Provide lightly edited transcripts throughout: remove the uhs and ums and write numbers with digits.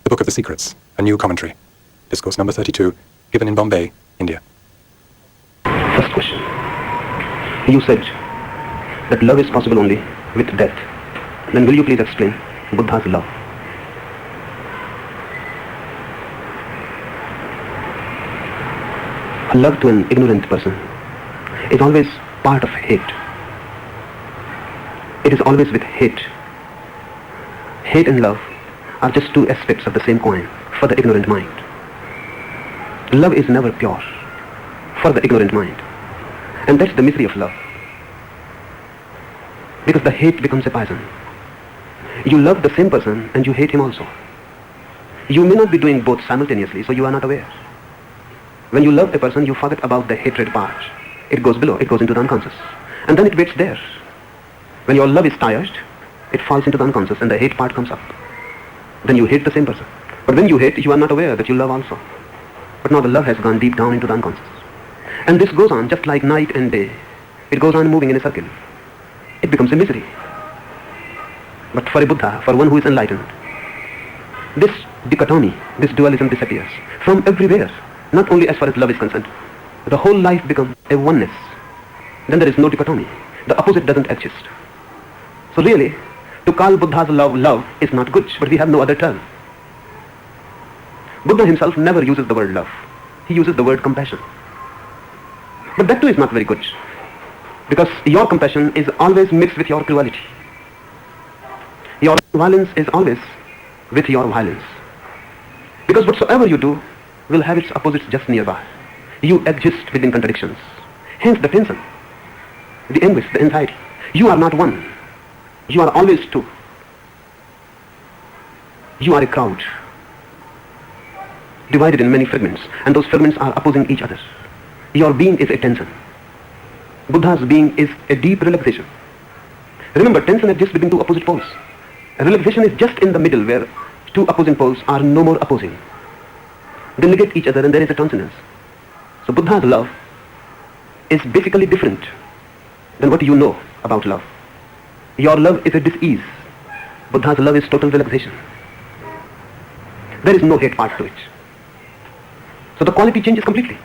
The Book of the Secrets, a new commentary. Discourse number 32, given in Bombay, India. First question. You said that love is possible only with death. Then will you please explain Buddha's love? Love to an ignorant person is always part of hate. It is always with hate. Hate and love are just two aspects of the same coin for the ignorant mind. Love is never pure for the ignorant mind. And that's the misery of love. Because the hate becomes a poison. You love the same person and you hate him also. You may not be doing both simultaneously, so you are not aware. When you love a person, you forget about the hatred part. It goes below, it goes into the unconscious. And then it waits there. When your love is tired, it falls into the unconscious and the hate part comes up. Then you hate the same person. But when you hate, you are not aware that you love also. But now the love has gone deep down into the unconscious. And this goes on just like night and day. It goes on moving in a circle. It becomes a misery. But for a Buddha, for one who is enlightened, this dichotomy, this dualism disappears from everywhere. Not only as far as love is concerned. The whole life becomes a oneness. Then there is no dichotomy. The opposite doesn't exist. So really, to call Buddha's love love is not good, but we have no other term. Buddha himself never uses the word love. He uses the word compassion. But that too is not very good. Because your compassion is always mixed with your cruelty. Your violence is always with your violence. Because whatsoever you do will have its opposites just nearby. You exist within contradictions. Hence the tension, the anguish, the anxiety. You are not one. You are always two. You are a crowd, divided in many fragments, and those fragments are opposing each other. Your being is a tension. Buddha's being is a deep relaxation. Remember, tension exists between two opposite poles. A relaxation is just in the middle where two opposing poles are no more opposing. They negate each other and there is a transcendence. So Buddha's love is basically different than what you know about love. Your love is a dis-ease. Buddha's love is total relaxation. There is no hate part to it. So the quality changes completely.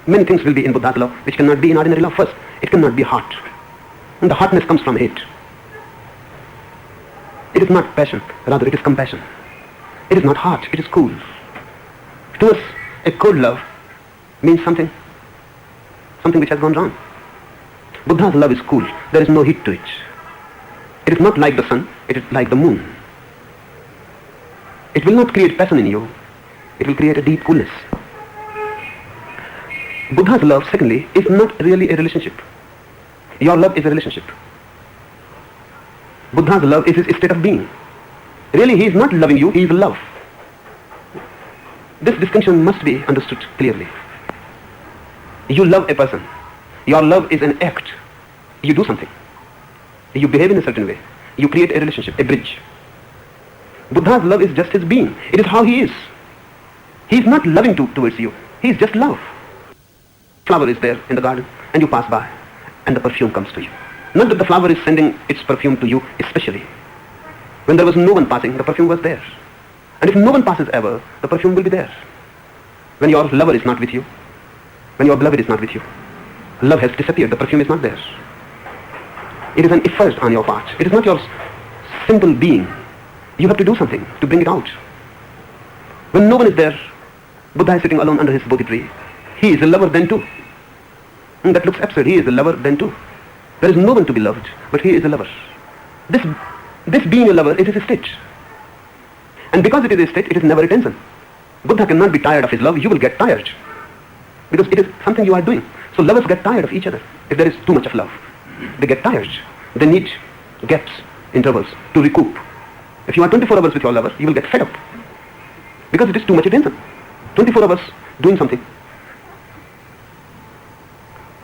Many things will be in Buddha's love which cannot be in ordinary love. First, it cannot be hot. And the hotness comes from hate. It is not passion, rather it is compassion. It is not hot, it is cool. To us, a cold love means something which has gone wrong. Buddha's love is cool. There is no heat to it. It is not like the sun, it is like the moon. It will not create passion in you. It will create a deep coolness. Buddha's love, secondly, is not really a relationship. Your love is a relationship. Buddha's love is his state of being. Really, he is not loving you, he is love. This distinction must be understood clearly. You love a person. Your love is an act. You do something. You behave in a certain way. You create a relationship, a bridge. Buddha's love is just his being. It is how he is. He is not loving towards you. He is just love. Flower is there in the garden and you pass by and the perfume comes to you. Not that the flower is sending its perfume to you especially. When there was no one passing, the perfume was there. And if no one passes ever, the perfume will be there. When your lover is not with you, when your beloved is not with you, love has disappeared, the perfume is not there. It is an effort on your part. It is not your simple being. You have to do something to bring it out. When no one is there, Buddha is sitting alone under his Bodhi tree. He is a lover then too. And that looks absurd. He is a lover then too. There is no one to be loved, but he is a lover. This being a lover is his state. And because it is a state, it is never a tension. Buddha cannot be tired of his love. You will get tired. Because it is something you are doing. So lovers get tired of each other. If there is too much of love, they get tired. They need gaps, intervals to recoup. If you are 24 hours with your lover, you will get fed up. Because it is too much attention. 24 hours doing something.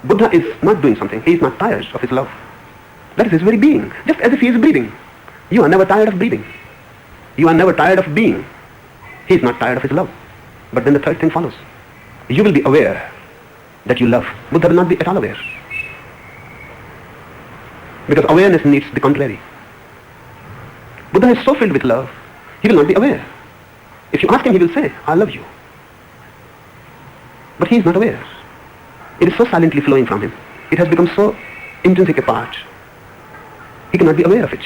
Buddha is not doing something. He is not tired of his love. That is his very being. Just as if he is breathing. You are never tired of breathing. You are never tired of being. He is not tired of his love. But then the third thing follows. You will be aware that you love. Buddha will not be at all aware. Because awareness needs the contrary. Buddha is so filled with love, he will not be aware. If you ask him, he will say, I love you. But he is not aware. It is so silently flowing from him. It has become so intrinsic a part. He cannot be aware of it.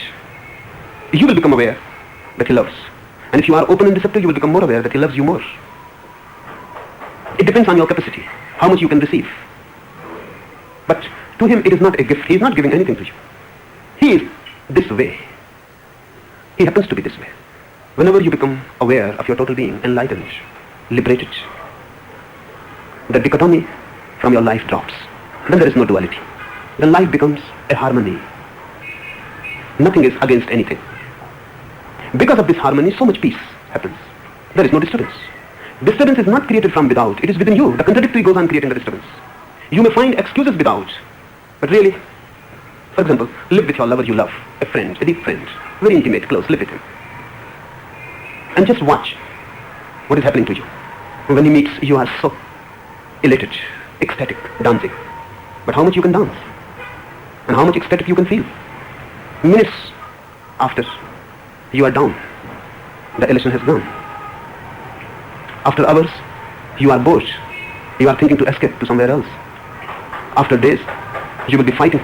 You will become aware that he loves. And if you are open and receptive, you will become more aware that he loves you more. It depends on your capacity, how much you can receive. But to him, it is not a gift. He is not giving anything to you. He is this way. He happens to be this way. Whenever you become aware of your total being, enlightened, liberated, the dichotomy from your life drops. Then there is no duality. Then life becomes a harmony. Nothing is against anything. Because of this harmony, so much peace happens. There is no disturbance. Disturbance is not created from without. It is within you. The contradictory goes on creating the disturbance. You may find excuses without, but really, for example, live with your lover you love, a friend, a deep friend, very intimate, close, live with him. And just watch what is happening to you. When he meets, you are so elated, ecstatic, dancing. But how much you can dance? And how much ecstatic you can feel? Minutes after, you are down. The elation has gone. After hours, you are bored. You are thinking to escape to somewhere else. After days, you will be fighting.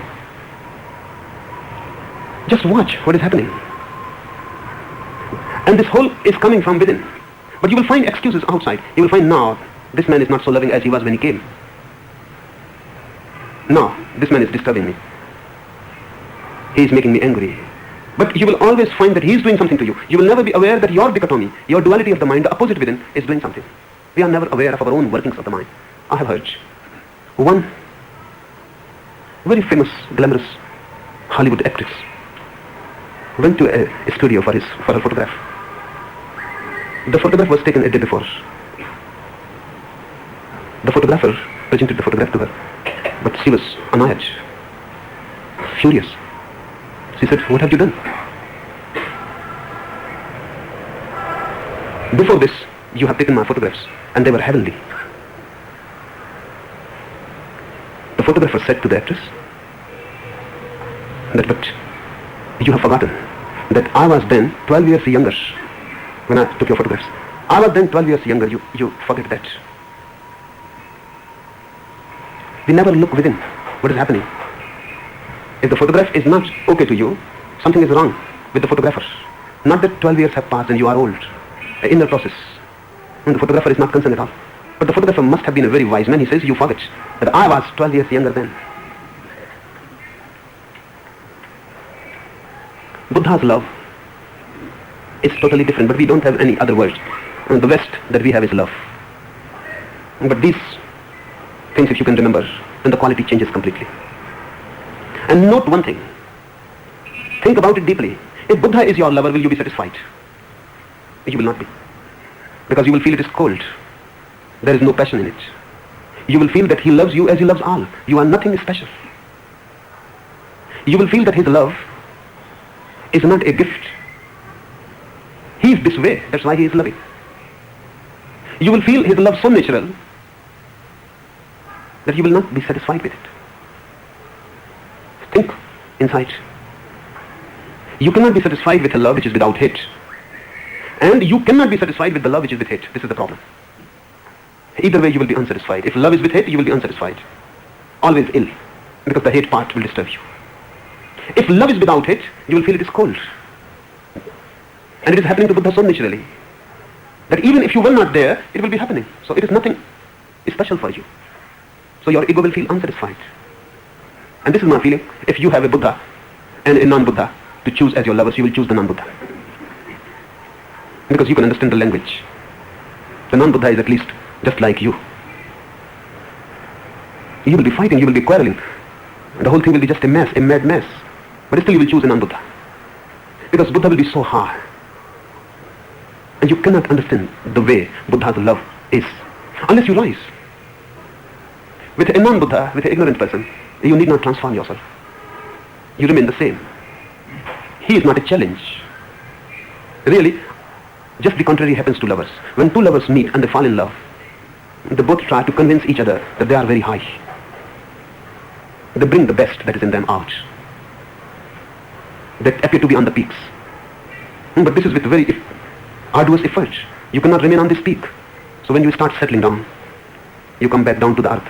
Just watch what is happening. And this whole is coming from within. But you will find excuses outside. You will find, now, this man is not so loving as he was when he came. Now, this man is disturbing me. He is making me angry. But you will always find that he is doing something to you. You will never be aware that your dichotomy, your duality of the mind, the opposite within, is doing something. We are never aware of our own workings of the mind. I have heard one very famous, glamorous Hollywood actress went to a studio for her photograph. The photograph was taken a day before. The photographer presented the photograph to her, but she was annoyed, furious. She said, "What have you done? Before this, you have taken my photographs, and they were heavenly." The photographer said to the actress that, "But you have forgotten that I was then 12 years younger when I took your photographs. I was then 12 years younger. You forget that." We never look within what is happening. If the photograph is not okay to you, something is wrong with the photographer. Not that 12 years have passed and you are old. An inner process. And the photographer is not concerned at all. But the photographer must have been a very wise man. He says, "You forget that I was 12 years younger then." Buddha's love is totally different, but we don't have any other word. And the best that we have is love. But these things, if you can remember, then the quality changes completely. And note one thing. Think about it deeply. If Buddha is your lover, will you be satisfied? You will not be. Because you will feel it is cold. There is no passion in it. You will feel that he loves you as he loves all. You are nothing special. You will feel that his love is not a gift. He is this way. That's why he is loving. You will feel his love so natural that you will not be satisfied with it. Think inside. You cannot be satisfied with a love which is without hate. And you cannot be satisfied with the love which is with hate. This is the problem. Either way you will be unsatisfied. If love is with hate, you will be unsatisfied. Always ill. Because the hate part will disturb you. If love is without hate, you will feel it is cold. And it is happening to Buddha so naturally that even if you were not there, it will be happening. So it is nothing special for you. So your ego will feel unsatisfied. And this is my feeling. If you have a Buddha and a non-Buddha to choose as your lovers, you will choose the non-Buddha. Because you can understand the language. The non-Buddha is at least just like you. You will be fighting, you will be quarreling. The whole thing will be just a mess, a mad mess. But still you will choose a non-Buddha. Because Buddha will be so hard. And you cannot understand the way Buddha's love is unless you rise. With a non-Buddha, with an ignorant person, you need not transform yourself. You remain the same. He is not a challenge. Really, just the contrary happens to lovers. When two lovers meet and they fall in love, they both try to convince each other that they are very high. They bring the best that is in them out. They appear to be on the peaks. But this is with very arduous effort. You cannot remain on this peak. So when you start settling down, you come back down to the earth.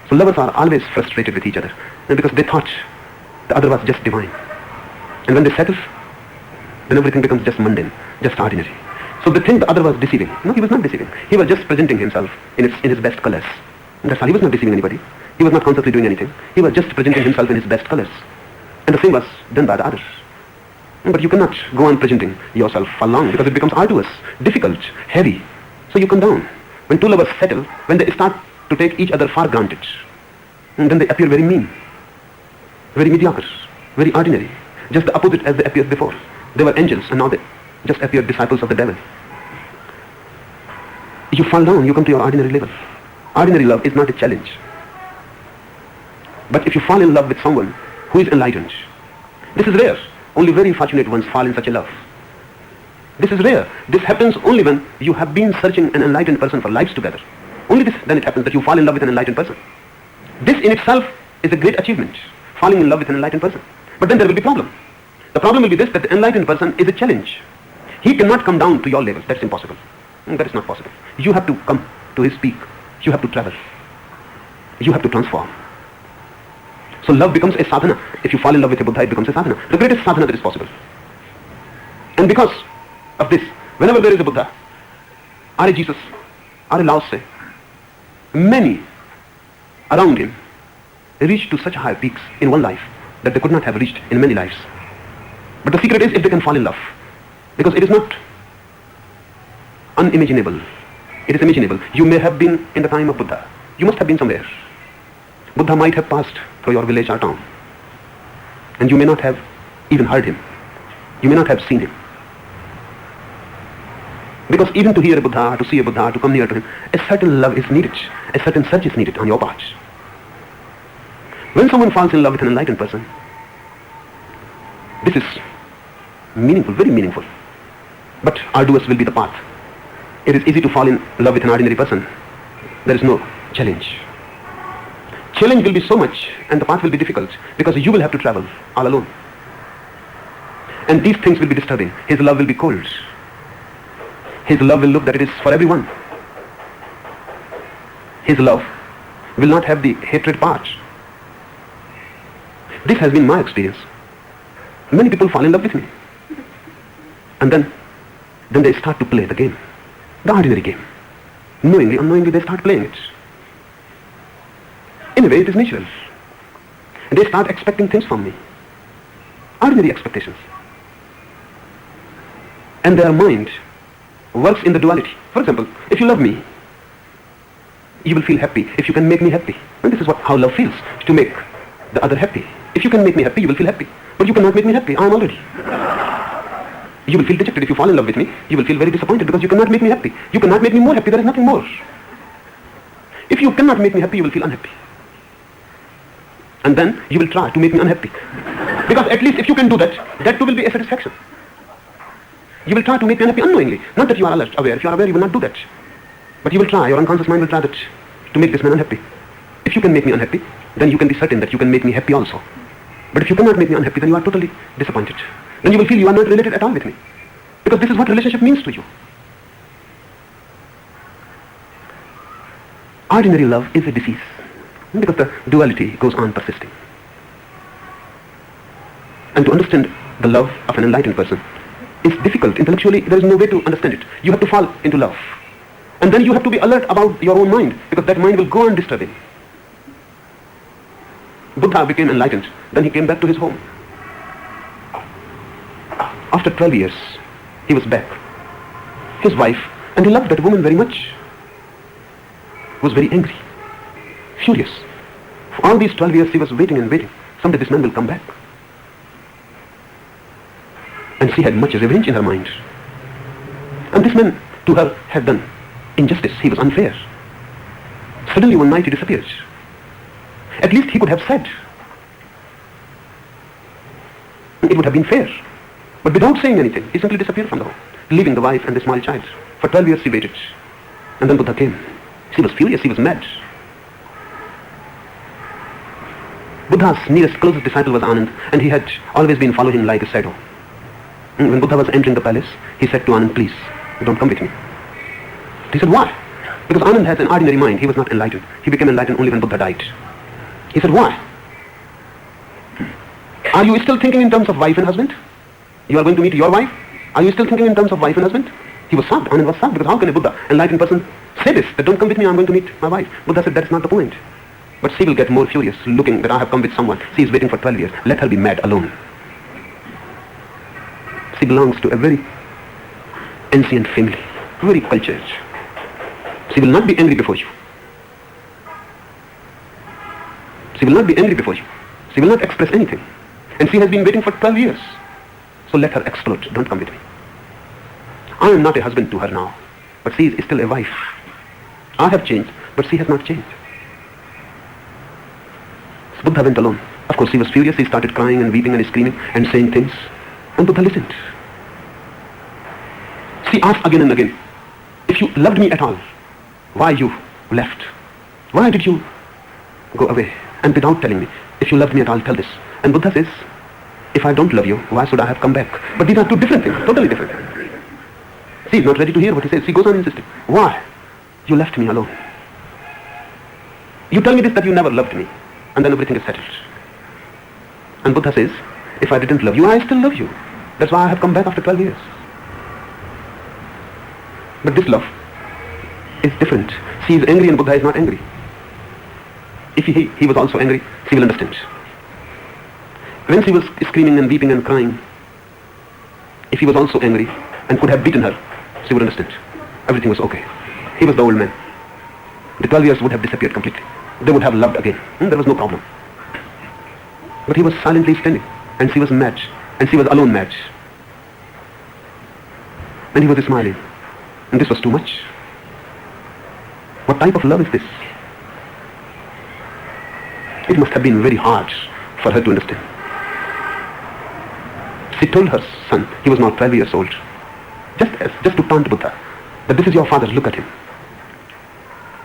So lovers are always frustrated with each other because they thought the other was just divine. And when they settle, then everything becomes just mundane, just ordinary. So they think the other was deceiving. No, he was not deceiving. He was just presenting himself in his best colors. And that's all. He was not deceiving anybody. He was not consciously doing anything. He was just presenting himself in his best colors. And the same was done by the others. But you cannot go on presenting yourself for long because it becomes arduous, difficult, heavy. So you come down. When two lovers settle, when they start to take each other for granted, and then they appear very mean, very mediocre, very ordinary, just the opposite as they appeared before. They were angels and now they just appear disciples of the devil. You fall down, you come to your ordinary level. Ordinary love is not a challenge. But if you fall in love with someone who is enlightened, this is rare. Only very fortunate ones fall in such a love. This is rare. This happens only when you have been searching an enlightened person for lives together. Only this, then it happens that you fall in love with an enlightened person. This in itself is a great achievement, falling in love with an enlightened person. But then there will be a problem. The problem will be this, that the enlightened person is a challenge. He cannot come down to your level. That's impossible. That is not possible. You have to come to his peak. You have to travel. You have to transform. So love becomes a sadhana. If you fall in love with a Buddha, it becomes a sadhana. The greatest sadhana that is possible. And because of this, whenever there is a Buddha, or a Jesus, or a Lao Tse, many around him reach to such high peaks in one life that they could not have reached in many lives. But the secret is if they can fall in love. Because it is not unimaginable. It is imaginable. You may have been in the time of Buddha. You must have been somewhere. Buddha might have passed through your village or town. And you may not have even heard him. You may not have seen him. Because even to hear a Buddha, or to see a Buddha, or to come near to him, a certain love is needed. A certain search is needed on your part. When someone falls in love with an enlightened person, this is meaningful, very meaningful. But arduous will be the path. It is easy to fall in love with an ordinary person. There is no challenge. Challenge will be so much and the path will be difficult because you will have to travel all alone. And these things will be disturbing. His love will be cold. His love will look that it is for everyone. His love will not have the hatred part. This has been my experience. Many people fall in love with me. And then they start to play the game. The ordinary game. Knowingly, unknowingly they start playing it. In a way it is natural. And they start expecting things from me. Ordinary expectations. And their mind works in the duality. For example, if you love me, you will feel happy if you can make me happy. And this is how love feels, to make the other happy. If you can make me happy, you will feel happy. But you cannot make me happy. I am already. You will feel dejected. If you fall in love with me, you will feel very disappointed because you cannot make me happy. You cannot make me more happy. There is nothing more. If you cannot make me happy, you will feel unhappy. And then you will try to make me unhappy. Because at least if you can do that, that too will be a satisfaction. You will try to make me unhappy unknowingly. Not that you are alert, aware. If you are aware, you will not do that. But you will try, your unconscious mind will try that to make this man unhappy. If you can make me unhappy, then you can be certain that you can make me happy also. But if you cannot make me unhappy, then you are totally disappointed. Then you will feel you are not related at all with me. Because this is what relationship means to you. Ordinary love is a disease. Because the duality goes on persisting. And to understand the love of an enlightened person is difficult. Intellectually, there is no way to understand it. You have to fall into love. And then you have to be alert about your own mind, because that mind will go on disturbing. Buddha became enlightened. Then he came back to his home. After 12 years, he was back. His wife, and he loved that woman very much, was very angry, furious. For all these 12 years, she was waiting and waiting. Someday this man will come back. And she had much revenge in her mind. And this man, to her, had done injustice. He was unfair. Suddenly one night he disappeared. At least he could have said. It would have been fair. But without saying anything, he simply disappeared from the home, leaving the wife and the small child. For 12 years she waited. And then Buddha came. She was furious, she was mad. Buddha's nearest, closest disciple was Anand, and he had always been following him like a shadow. When Buddha was entering the palace, he said to Anand, "Please, don't come with me. He said, why? Because Anand has an ordinary mind. He was not enlightened. He became enlightened only when Buddha died. He said, why? Are you still thinking in terms of wife and husband? You are going to meet your wife? Are you still thinking in terms of wife and husband? He was shocked. Anand was shocked, because how can a Buddha, enlightened person, say this, that don't come with me, I'm going to meet my wife? Buddha said, that's not the point. But she will get more furious looking that I have come with someone. She is waiting for 12 years. Let her be mad alone. She belongs to a very ancient family, very cultured. She will not be angry before you. She will not be angry before you. She will not express anything. And she has been waiting for 12 years. So let her explode. Don't come with me. I am not a husband to her now, but she is still a wife. I have changed, but she has not changed. So Buddha went alone. Of course, he was furious. He started crying and weeping and screaming and saying things. And Buddha listened. She asked again and again, if you loved me at all, why you left? Why did you go away? And without telling me, if you loved me at all, tell this. And Buddha says, if I don't love you, why should I have come back? But these are two different things, totally different. She is not ready to hear what he says. She goes on insisting. Why? You left me alone. You tell me this, that you never loved me, and then everything is settled. And Buddha says, if I didn't love you, I still love you. That's why I have come back after 12 years. But this love is different. She is angry and Buddha is not angry. If he was also angry, she will understand. When she was screaming and weeping and crying, if he was also angry and could have beaten her, she would understand. Everything was okay. He was the old man. The 12 years would have disappeared completely. They would have loved again. There was no problem. But he was silently standing, and she was mad, and she was alone mad. And he was smiling. And this was too much. What type of love is this? It must have been very hard for her to understand. She told her son, he was now 12 years old, just to taunt Buddha, that this is your father, look at him.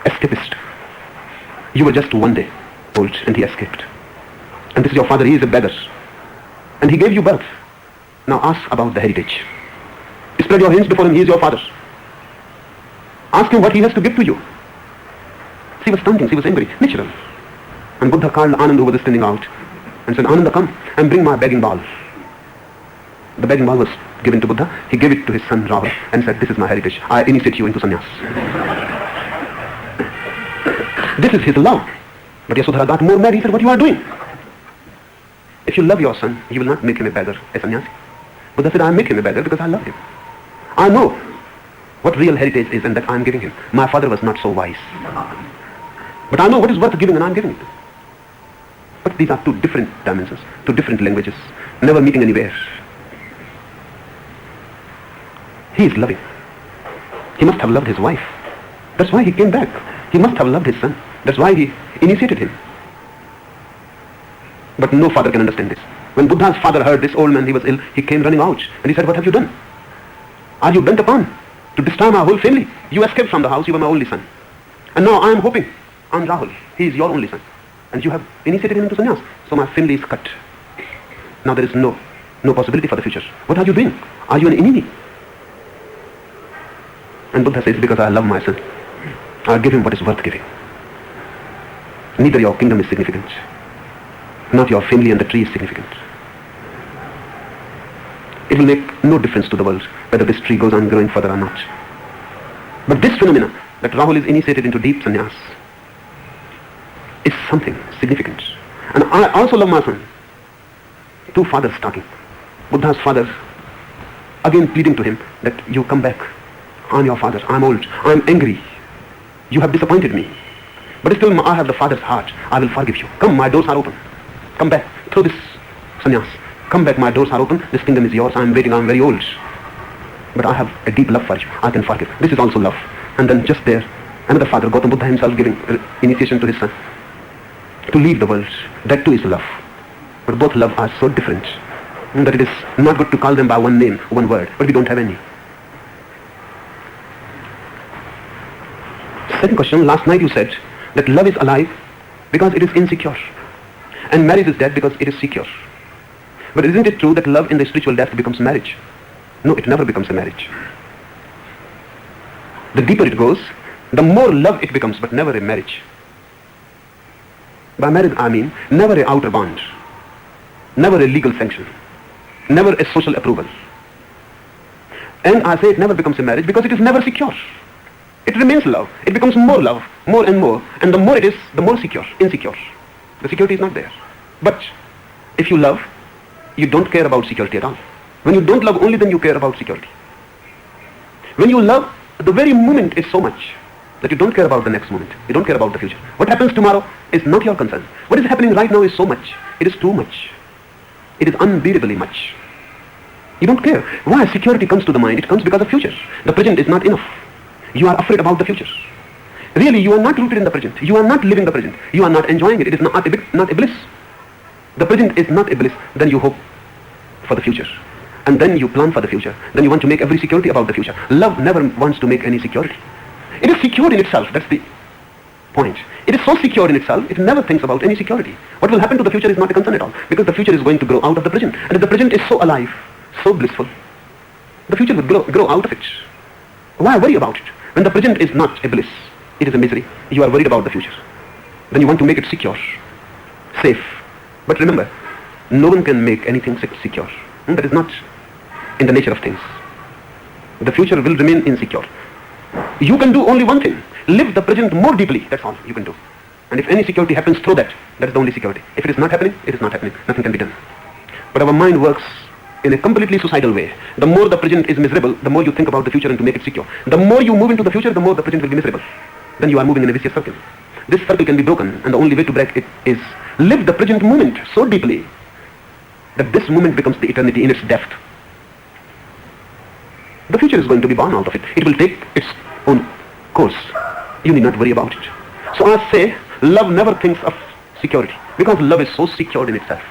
Escapist. You were just 1 day old and he escaped. And this is your father, he is a beggar. And he gave you birth. Now ask about the heritage. Spread your hands before him, he is your father. Ask him what he has to give to you. She was taunting, she was angry, natural. And Buddha called Ananda, who was standing out, and said, Ananda, come and bring my begging bowl. The begging bowl was given to Buddha. He gave it to his son Rahul and said, this is my heritage. I initiate you into sannyas. This is his love. But Yasodhara got more mad. He said, what you are doing? If you love your son, you will not make him a beggar, a sannyasi. Buddha said, I make him a beggar because I love him. I know what real heritage is and that I am giving him. My father was not so wise. But I know what is worth giving and I am giving it. But these are two different dimensions, two different languages, never meeting anywhere. He is loving. He must have loved his wife. That's why he came back. He must have loved his son. That's why he initiated him. But no father can understand this. When Buddha's father heard this old man, he was ill, he came running out. And he said, what have you done? Are you bent upon to destroy my whole family? You escaped from the house, you were my only son. And now I am hoping on Rahul. He is your only son. And you have initiated him into sannyas. So my family is cut. Now there is no possibility for the future. What are you doing? Are you an enemy? And Buddha says, because I love my son, I'll give him what is worth giving. Neither your kingdom is significant, not your family and the tree is significant. It will make no difference to the world whether this tree goes on growing further or not. But this phenomena, that Rahul is initiated into deep sannyas, is something significant. And I also love my son. Two fathers talking. Buddha's father again pleading to him that you come back. I'm your father, I'm old, I'm angry. You have disappointed me. But still I have the father's heart. I will forgive you. Come, my doors are open. Come back, throw this sannyas. Come back, my doors are open. This kingdom is yours. I'm waiting, I'm very old. But I have a deep love for you. I can forgive. This is also love. And then just there, another father, Gautam Buddha himself, giving initiation to his son to leave the world. That too is love. But both love are so different that it is not good to call them by one name, one word, but we don't have any. Second question, last night you said that love is alive because it is insecure. And marriage is dead because it is secure. But isn't it true that love in the spiritual depth becomes marriage? No, it never becomes a marriage. The deeper it goes, the more love it becomes, but never a marriage. By marriage I mean never a outer bond, never a legal sanction, never a social approval. And I say it never becomes a marriage because it is never secure. It remains love. It becomes more love, more and more. And the more it is, the more insecure. The security is not there. But if you love, you don't care about security at all. When you don't love, only then you care about security. When you love, the very moment is so much that you don't care about the next moment. You don't care about the future. What happens tomorrow is not your concern. What is happening right now is so much. It is too much. It is unbearably much. You don't care. Why security comes to the mind? It comes because of future. The present is not enough. You are afraid about the future. Really, you are not rooted in the present. You are not living the present. You are not enjoying it. It is not a bliss. The present is not a bliss. Then you hope for the future. And then you plan for the future. Then you want to make every security about the future. Love never wants to make any security. It is secure in itself. That's the point. It is so secure in itself, it never thinks about any security. What will happen to the future is not a concern at all. Because the future is going to grow out of the present. And if the present is so alive, so blissful, the future will grow out of it. Why worry about it? When the present is not a bliss, it is a misery. You are worried about the future. Then you want to make it secure, safe. But remember, no one can make anything secure. That is not in the nature of things. The future will remain insecure. You can do only one thing. Live the present more deeply. That's all you can do. And if any security happens through that, that is the only security. If it is not happening, it is not happening. Nothing can be done. But our mind works in a completely suicidal way. The more the present is miserable, the more you think about the future and to make it secure. The more you move into the future, the more the present will be miserable. Then you are moving in a vicious circle. This circle can be broken, and the only way to break it is live the present moment so deeply that this moment becomes the eternity in its depth. The future is going to be born out of it. It will take its own course. You need not worry about it. So I say, love never thinks of security, because love is so secure in itself.